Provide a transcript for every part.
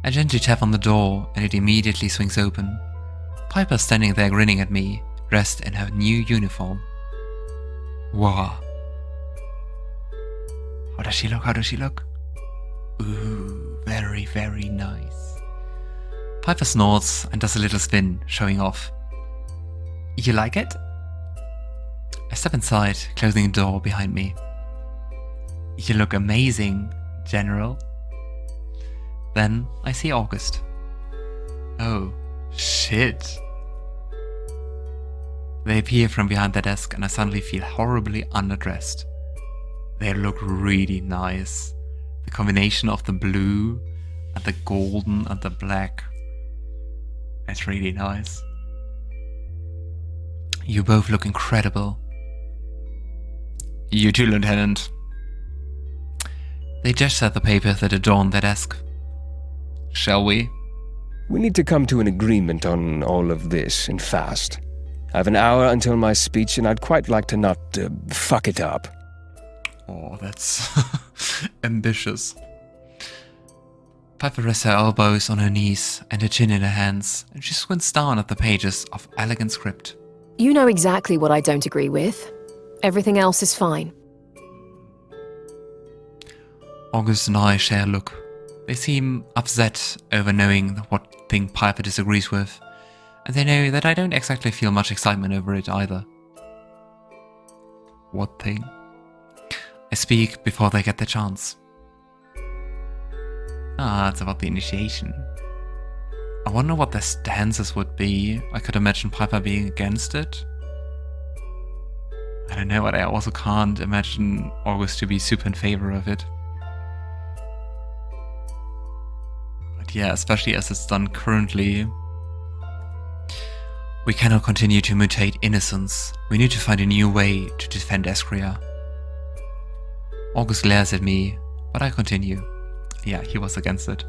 I gently tap on the door and it immediately swings open. Piper's standing there grinning at me, dressed in her new uniform. Wow. How does she look? How does she look? Ooh, very, very nice. Piper snorts and does a little spin, showing off. You like it? I step inside, closing the door behind me. You look amazing, General. Then I see August. Oh, shit. They appear from behind the desk and I suddenly feel horribly underdressed. They look really nice. The combination of the blue and the golden and the black. It's really nice. You both look incredible. You too, Lieutenant. They gesture at the papers that adorn their desk. Shall we? We need to come to an agreement on all of this, and fast. I have an hour until my speech, and I'd quite like to not fuck it up. Oh, that's ambitious. Piper rests her elbows on her knees and her chin in her hands, and she squints down at the pages of elegant script. You know exactly what I don't agree with. Everything else is fine. August and I share a look. They seem upset over knowing what thing Piper disagrees with, and they know that I don't exactly feel much excitement over it either. What thing? I speak before they get the chance. It's about the initiation. I wonder what their stances would be. I could imagine Piper being against it. I don't know, but I also can't imagine August to be super in favor of it. But yeah, especially as it's done currently. We cannot continue to mutate innocence. We need to find a new way to defend Eskria. August glares at me, but I continue. Yeah, he was against it.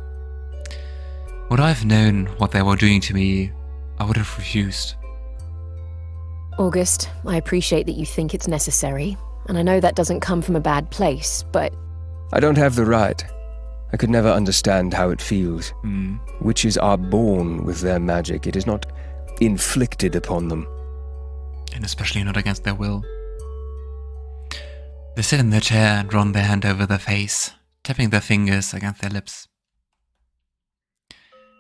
Would I have known what they were doing to me, I would have refused. August, I appreciate that you think it's necessary, and I know that doesn't come from a bad place, but... I don't have the right. I could never understand how it feels. Witches are born with their magic. It is not inflicted upon them. And especially not against their will. They sit in their chair and run their hand over their face, tapping their fingers against their lips.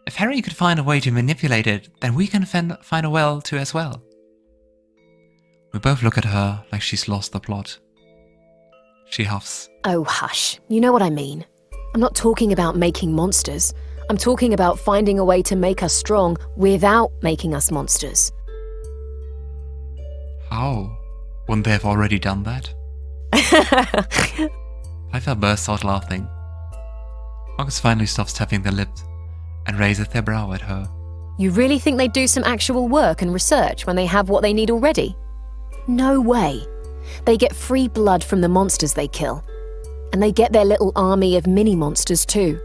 If Harry could find a way to manipulate it, then we can find a way to as well. We both look at her like she's lost the plot. She huffs. Oh, hush. You know what I mean. I'm not talking about making monsters. I'm talking about finding a way to make us strong without making us monsters. How? Wouldn't they have already done that? Piper bursts out laughing. August finally stops tapping their lips and raises their brow at her. You really think they'd do some actual work and research when they have what they need already? No way. They get free blood from the monsters they kill. And they get their little army of mini-monsters too.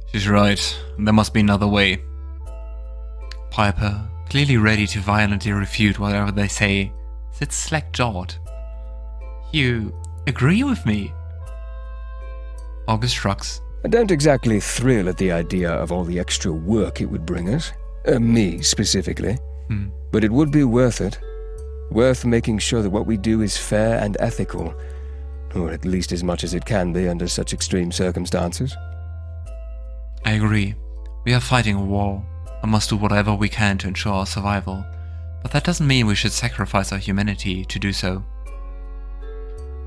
She's right. There must be another way. Piper, clearly ready to violently refute whatever they say, sits slack-jawed. You agree with me? August shrugs. I don't exactly thrill at the idea of all the extra work it would bring us. Me, specifically. But it would be worth it. Worth making sure that what we do is fair and ethical. Or at least as much as it can be under such extreme circumstances. I agree. We are fighting a war and must do whatever we can to ensure our survival. But that doesn't mean we should sacrifice our humanity to do so.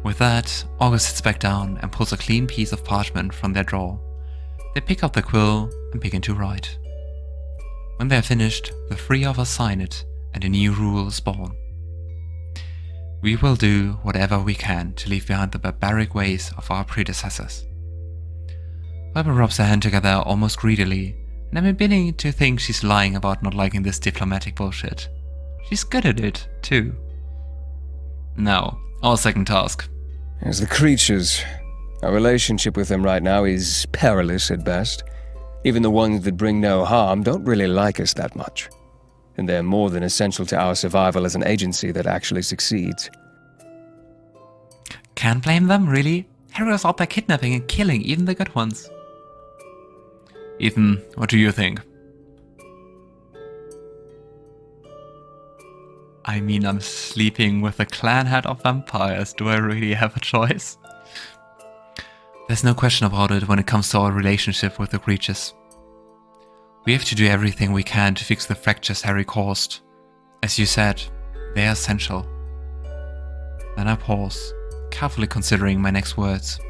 With that, August sits back down and pulls a clean piece of parchment from their drawer. They pick up the quill and begin to write. When they are finished, the three of us sign it, and a new rule is born. We will do whatever we can to leave behind the barbaric ways of our predecessors. Piper rubs her hand together almost greedily, and I'm beginning to think she's lying about not liking this diplomatic bullshit. She's good at it, too. Now, our second task. As the creatures, our relationship with them right now is perilous at best. Even the ones that bring no harm don't really like us that much. And they're more than essential to our survival as an agency that actually succeeds. Can't blame them, really. Harry was out there kidnapping and killing even the good ones. Ethan, what do you think? I mean, I'm sleeping with a clan head of vampires. Do I really have a choice? There's no question about it when it comes to our relationship with the creatures. We have to do everything we can to fix the fractures Harry caused. As you said, they are essential. Then I pause, carefully considering my next words.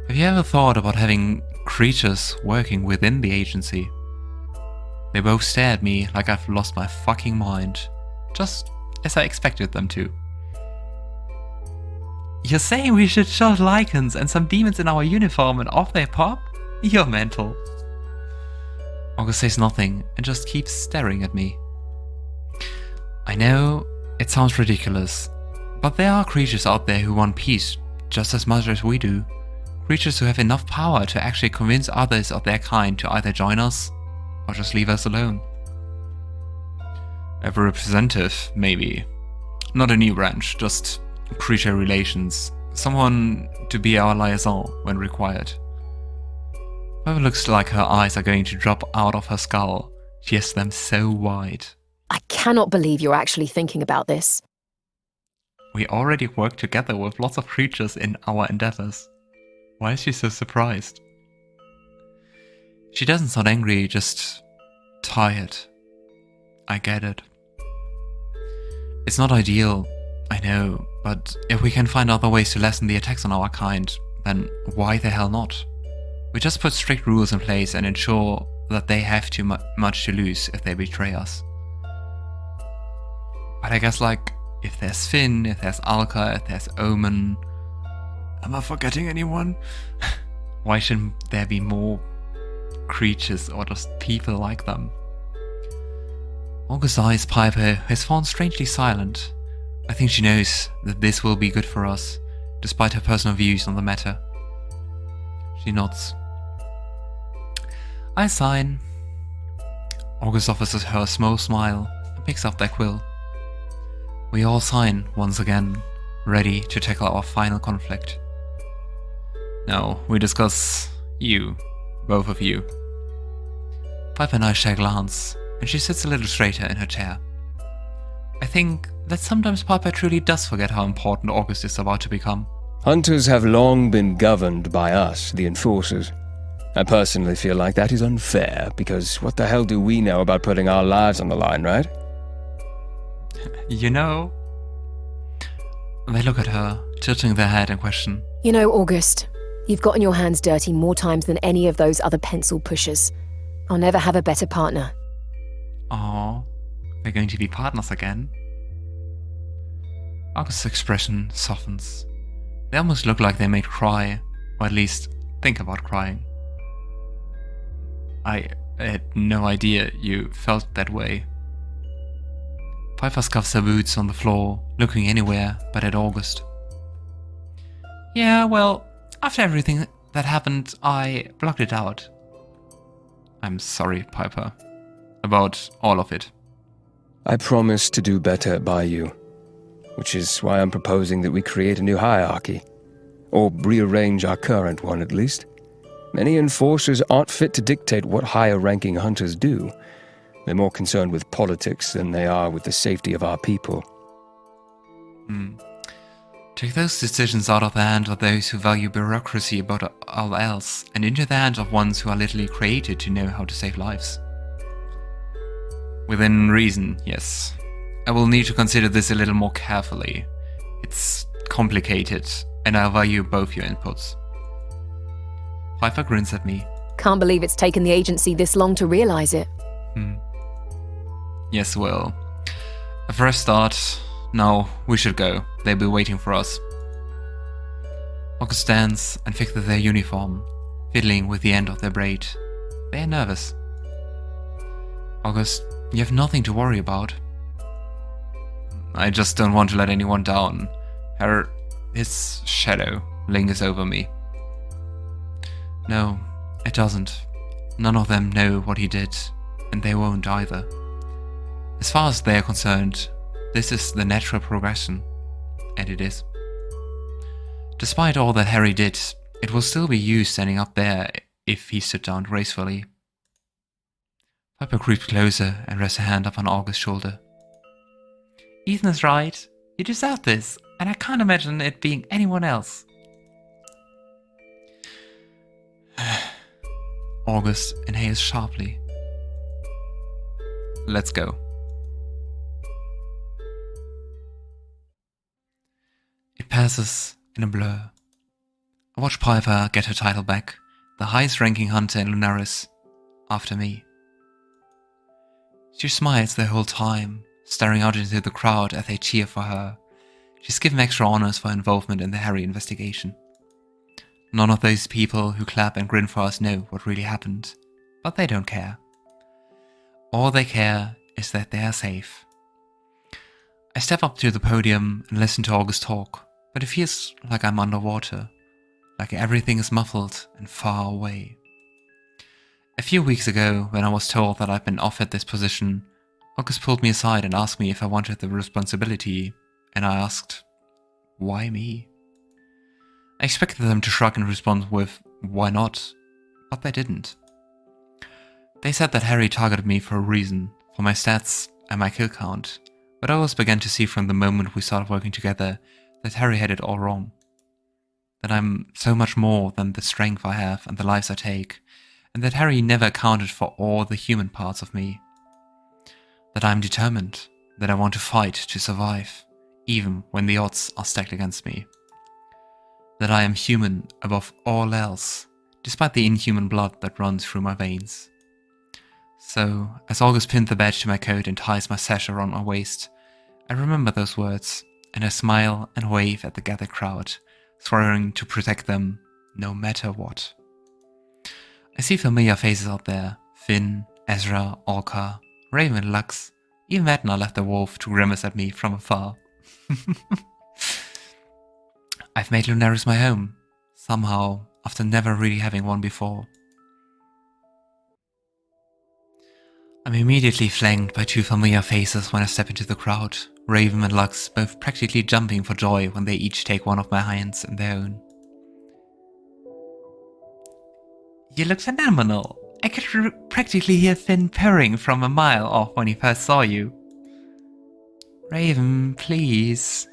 Have you ever thought about having creatures working within the agency? They both stare at me like I've lost my fucking mind, just as I expected them to. You're saying we should shove lichens and some demons in our uniform and off they pop? You're mental. August says nothing and just keeps staring at me. I know it sounds ridiculous, but there are creatures out there who want peace just as much as we do. Creatures who have enough power to actually convince others of their kind to either join us or just leave us alone. A representative, maybe. Not a new branch, just creature relations. Someone to be our liaison when required. It looks like her eyes are going to drop out of her skull. She has them so wide. I cannot believe you're actually thinking about this. We already work together with lots of creatures in our endeavors. Why is she so surprised? She doesn't sound angry, just tired. I get it. It's not ideal, I know, but if we can find other ways to lessen the attacks on our kind, then why the hell not? We just put strict rules in place and ensure that they have too much to lose if they betray us. But I guess, like, if there's Finn, if there's Alkar, if there's Omen... Am I forgetting anyone? Why shouldn't there be more creatures or just people like them? August's eyes Piper has fallen strangely silent. I think she knows that this will be good for us, despite her personal views on the matter. She nods. I sign. August offers her a small smile and picks up their quill. We all sign once again, ready to tackle our final conflict. Now we discuss you, both of you. Piper and I share a glance, and she sits a little straighter in her chair. I think that sometimes Piper truly does forget how important August is about to become. Hunters have long been governed by us, the Enforcers. I personally feel like that is unfair, because what the hell do we know about putting our lives on the line, right? You know... They look at her, tilting their head in question. You know, August, you've gotten your hands dirty more times than any of those other pencil pushers. I'll never have a better partner. Aww, they're going to be partners again. August's expression softens. They almost look like they may cry, or at least think about crying. I had no idea you felt that way. Piper scuffs her boots on the floor, looking anywhere but at August. Yeah, well, after everything that happened, I blocked it out. I'm sorry, Piper. About all of it. I promise to do better by you, which is why I'm proposing that we create a new hierarchy. Or rearrange our current one, at least. Many enforcers aren't fit to dictate what higher-ranking hunters do. They're more concerned with politics than they are with the safety of our people. Take those decisions out of the hands of those who value bureaucracy above all else, and into the hands of ones who are literally created to know how to save lives. Within reason, yes. I will need to consider this a little more carefully. It's complicated, and I value both your inputs. Piper grins at me. Can't believe it's taken the agency this long to realize it. Yes, well. A fresh start. Now, we should go. They'll be waiting for us. August stands and fixes their uniform, fiddling with the end of their braid. They are nervous. August, you have nothing to worry about. I just don't want to let anyone down. His shadow lingers over me. No, it doesn't. None of them know what he did, and they won't either. As far as they're concerned, this is the natural progression, and it is. Despite all that Harry did, it will still be you standing up there if he stood down gracefully. Piper creeped closer and rested a hand upon August's shoulder. Ethan is right. You deserve this, and I can't imagine it being anyone else. August inhales sharply. Let's go. It passes in a blur. I watch Piper get her title back, the highest-ranking hunter in Lunaris, after me. She smiles the whole time, staring out into the crowd as they cheer for her. She's given extra honors for involvement in the Harry investigation. None of those people who clap and grin for us know what really happened, but they don't care. All they care is that they are safe. I step up to the podium and listen to August talk, but it feels like I'm underwater, like everything is muffled and far away. A few weeks ago, when I was told that I'd been offered this position, August pulled me aside and asked me if I wanted the responsibility, and I asked, why me? I expected them to shrug and respond with, why not? But they didn't. They said that Harry targeted me for a reason, for my stats and my kill count, but I always began to see from the moment we started working together that Harry had it all wrong. That I'm so much more than the strength I have and the lives I take, and that Harry never accounted for all the human parts of me. That I'm determined, that I want to fight to survive, even when the odds are stacked against me. That I am human above all else, despite the inhuman blood that runs through my veins. So, as August pinned the badge to my coat and ties my sash around my waist, I remember those words, and I smile and wave at the gathered crowd, swearing to protect them no matter what. I see familiar faces out there: Finn, Ezra, Alkar, Raven, Lux. Even Edna left the wolf to grimace at me from afar. I've made Lunaris my home, somehow, after never really having one before. I'm immediately flanked by two familiar faces when I step into the crowd, Raven and Lux both practically jumping for joy when they each take one of my hands in their own. You look phenomenal! I could practically hear Finn purring from a mile off when he first saw you. Raven, please.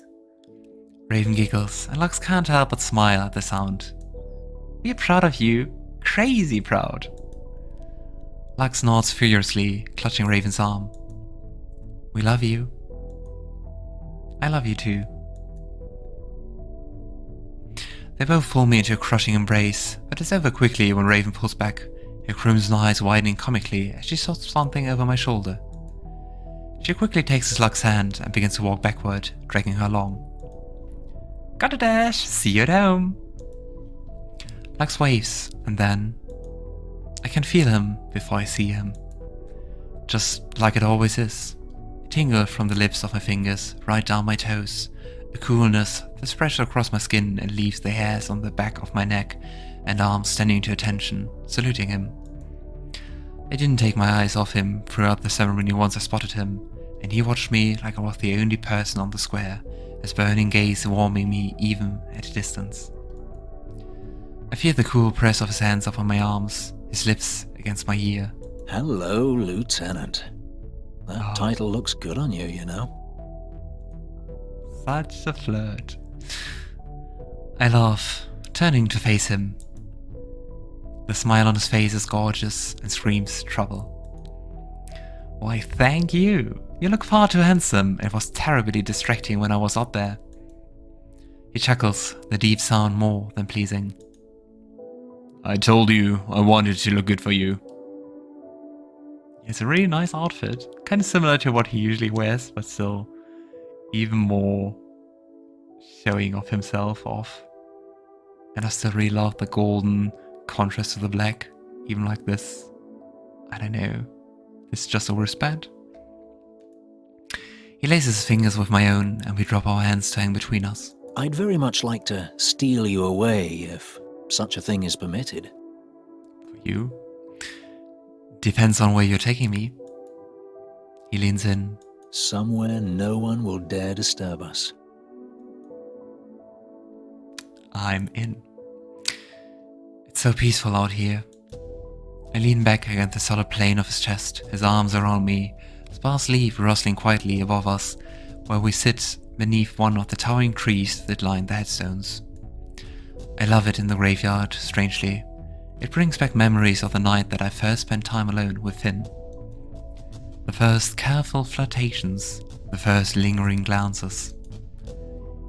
Raven giggles, and Lux can't help but smile at the sound. We're proud of you. Crazy proud. Lux nods furiously, clutching Raven's arm. We love you. I love you too. They both pull me into a crushing embrace, but it's over quickly when Raven pulls back, her crimson eyes widening comically as she saws something over my shoulder. She quickly takes Lux's hand and begins to walk backward, dragging her along. Gotta dash, see you at home. Lux waves, and then I can feel him before I see him. Just like it always is. A tingle from the lips of my fingers, right down my toes. A coolness that spreads across my skin and leaves the hairs on the back of my neck and arms standing to attention, saluting him. I didn't take my eyes off him throughout the ceremony once I spotted him, and he watched me like I was the only person on the square, his burning gaze warming me even at a distance. I feel the cool press of his hands upon my arms, his lips against my ear. Hello, Lieutenant. That title looks good on you, you know. Such a flirt. I laugh, turning to face him. The smile on his face is gorgeous and screams trouble. Why, thank you. You look far too handsome. It was terribly distracting when I was out there. He chuckles, the deep sound more than pleasing. I told you I wanted to look good for you. It's a really nice outfit. Kind of similar to what he usually wears, but still even more showing of himself off. And I still really love the golden contrast to the black, even like this. I don't know. It's just overspent. He laces his fingers with my own, and we drop our hands to hang between us. I'd very much like to steal you away if such a thing is permitted. For you? Depends on where you're taking me. He leans in. Somewhere no one will dare disturb us. I'm in. It's so peaceful out here. I lean back against the solid plane of his chest, his arms around me, sparse leaf rustling quietly above us, where we sit beneath one of the towering trees that line the headstones. I love it in the graveyard, strangely. It brings back memories of the night that I first spent time alone with Finn. The first careful flirtations, the first lingering glances.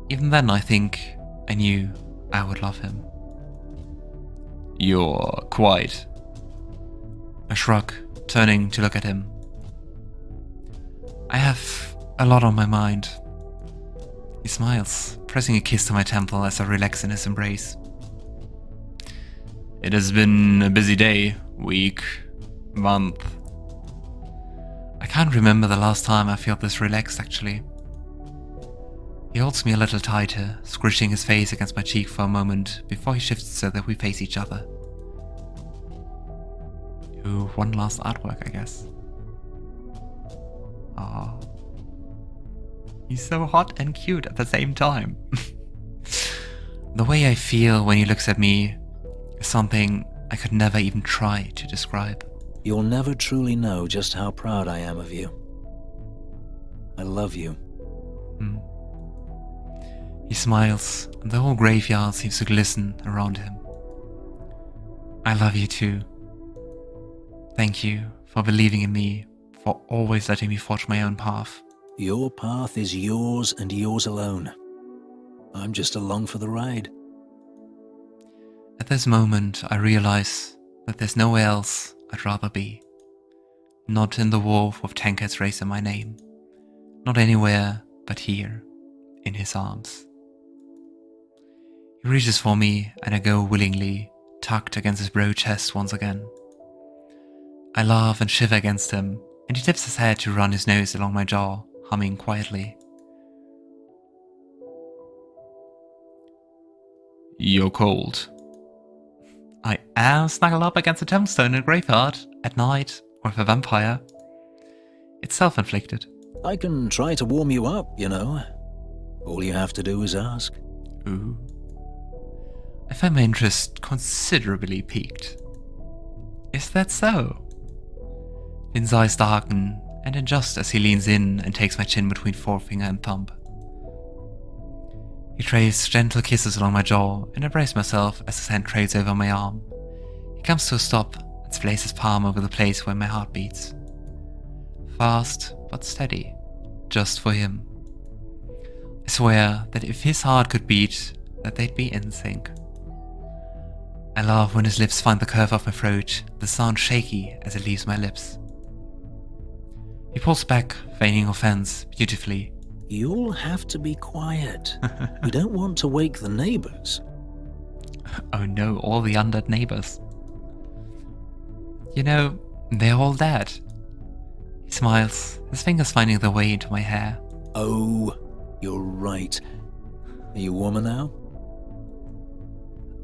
Even then, I think I knew I would love him. "You're quiet." I shrug, turning to look at him. "I have a lot on my mind." He smiles, pressing a kiss to my temple as I relax in his embrace. "It has been a busy day, week, month." I can't remember the last time I felt this relaxed, actually. He holds me a little tighter, squishing his face against my cheek for a moment before he shifts so that we face each other. Ooh, one last artwork, I guess. Aww. He's so hot and cute at the same time. The way I feel when he looks at me is something I could never even try to describe. You'll never truly know just how proud I am of you. I love you. He smiles, and the whole graveyard seems to glisten around him. I love you too. Thank you for believing in me, for always letting me forge my own path. Your path is yours and yours alone. I'm just along for the ride. At this moment, I realize that there's nowhere else I'd rather be. Not in the wolf with tankards raised in my name. Not anywhere but here, in his arms. He reaches for me and I go willingly, tucked against his broad chest once again. I laugh and shiver against him, and he tips his head to run his nose along my jaw, humming quietly. "You're cold." I am snuggled up against a tombstone in a graveyard, at night, with a vampire. It's self-inflicted. I can try to warm you up, you know. All you have to do is ask. Ooh. I find my interest considerably piqued. Is that so? Finn's eyes darken and adjust as he leans in and takes my chin between forefinger and thumb. He trails gentle kisses along my jaw, and I brace myself as his hand trails over my arm. He comes to a stop and splays his palm over the place where my heart beats. Fast but steady, just for him. I swear that if his heart could beat, that they'd be in sync. I laugh when his lips find the curve of my throat, the sound shaky as it leaves my lips. He pulls back, feigning offense, beautifully. You'll have to be quiet. We don't want to wake the neighbors. Oh no, all the undead neighbors. You know, they're all dead. He smiles, his fingers finding their way into my hair. Oh, you're right. Are you warmer now?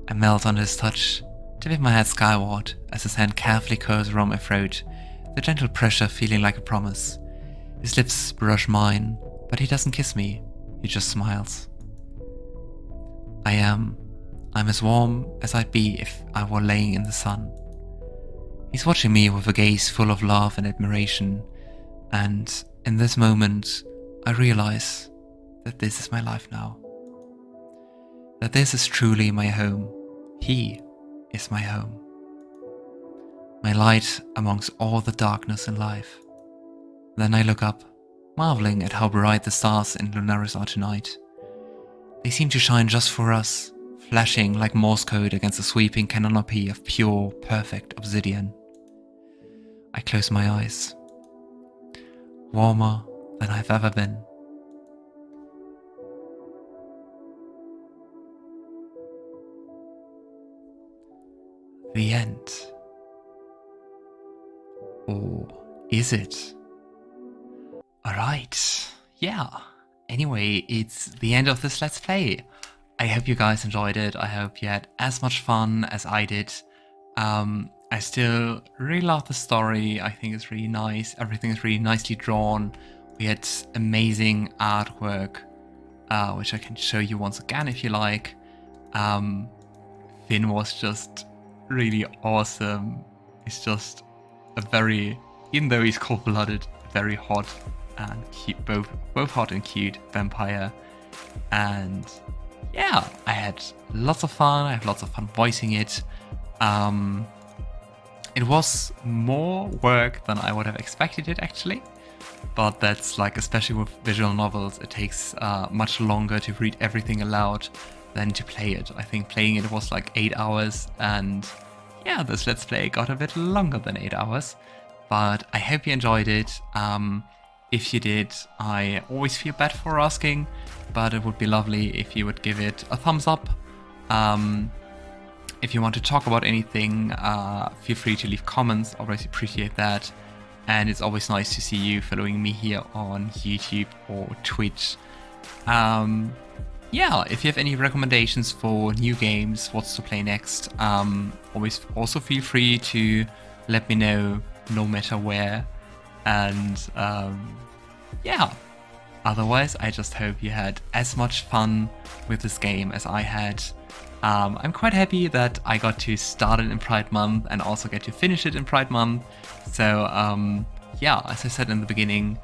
I melt under his touch, tipping my head skyward as his hand carefully curves around my throat, the gentle pressure feeling like a promise. His lips brush mine, but he doesn't kiss me, he just smiles. I'm as warm as I'd be if I were laying in the sun. He's watching me with a gaze full of love and admiration, and in this moment, I realize that this is my life now. That this is truly my home. He is my home. My light amongst all the darkness in life. Then I look up, marveling at how bright the stars in Lunaris are tonight. They seem to shine just for us, flashing like Morse code against a sweeping canopy of pure, perfect obsidian. I close my eyes. Warmer than I've ever been. The end. Or is it? Alright, yeah. Anyway, it's the end of this Let's Play. I hope you guys enjoyed it. I hope you had as much fun as I did. I still really love the story. I think it's really nice. Everything is really nicely drawn. We had amazing artwork, which I can show you once again if you like. Finn was just really awesome. He's just a very, even though he's cold-blooded, very hot and cute, both hot and cute vampire. And yeah, I had lots of fun. I have lots of fun voicing it. It was more work than I would have expected it, actually. But that's like, especially with visual novels, it takes much longer to read everything aloud than to play it. I think playing it was like 8 hours, and yeah, this Let's Play got a bit longer than 8 hours. But I hope you enjoyed it. If you did, I always feel bad for asking, but it would be lovely if you would give it a thumbs up. If you want to talk about anything, feel free to leave comments. Always appreciate that. And it's always nice to see you following me here on YouTube or Twitch. Yeah, if you have any recommendations for new games, what's to play next, always also feel free to let me know, no matter where. And yeah, otherwise I just hope you had as much fun with this game as I had. I'm quite happy that I got to start it in Pride Month and also get to finish it in Pride Month. So yeah, as I said in the beginning,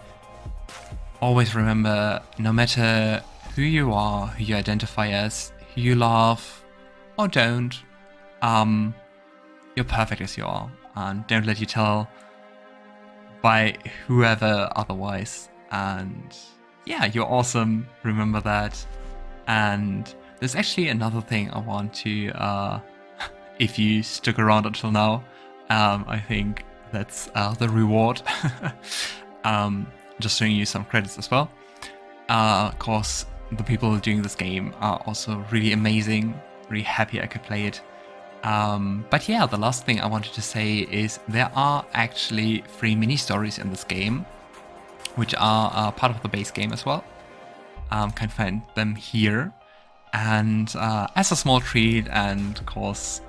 always remember, no matter who you are, who you identify as, who you love or don't, you're perfect as you are, and don't let you tell by whoever otherwise. And yeah, you're awesome, remember that. And there's actually another thing I want to, if you stuck around until now, I think that's the reward. Just showing you some credits as well. Of course, the people doing this game are also really amazing, really happy I could play it. But yeah, the last thing I wanted to say is there are actually 3 mini-stories in this game, which are part of the base game as well. Can find them here. And as a small treat, and of course,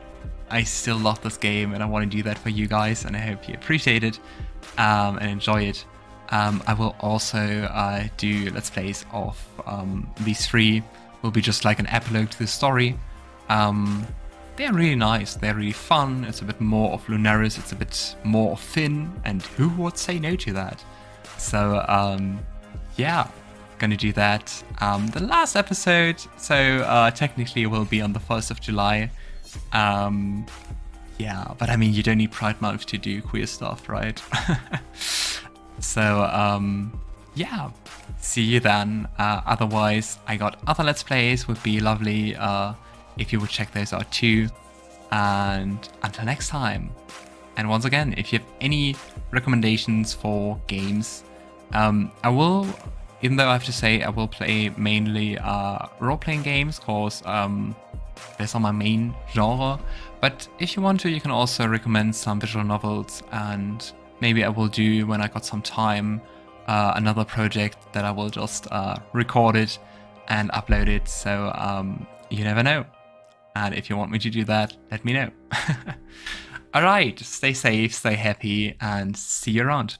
I still love this game and I want to do that for you guys, and I hope you appreciate it and enjoy it. I will also do Let's Plays of these 3. Will be just like an epilogue to the story. They're really nice, they're really fun. It's a bit more of Lunaris, it's a bit more of Finn, and who would say no to that? So yeah, gonna do that. The last episode, so technically it will be on the 1st of July. Yeah, but I mean, you don't need Pride Month to do queer stuff, right? So yeah, see you then. Otherwise, I got other Let's Plays, would be lovely if you would check those out too. And until next time. And once again, if you have any recommendations for games, I will, even though I have to say I will play mainly role-playing games, cause those are my main genre. But if you want to, you can also recommend some visual novels, and maybe I will do, when I got some time, another project that I will just record it and upload it. So you never know. And if you want me to do that, let me know. Alright, stay safe, stay happy, and see you around.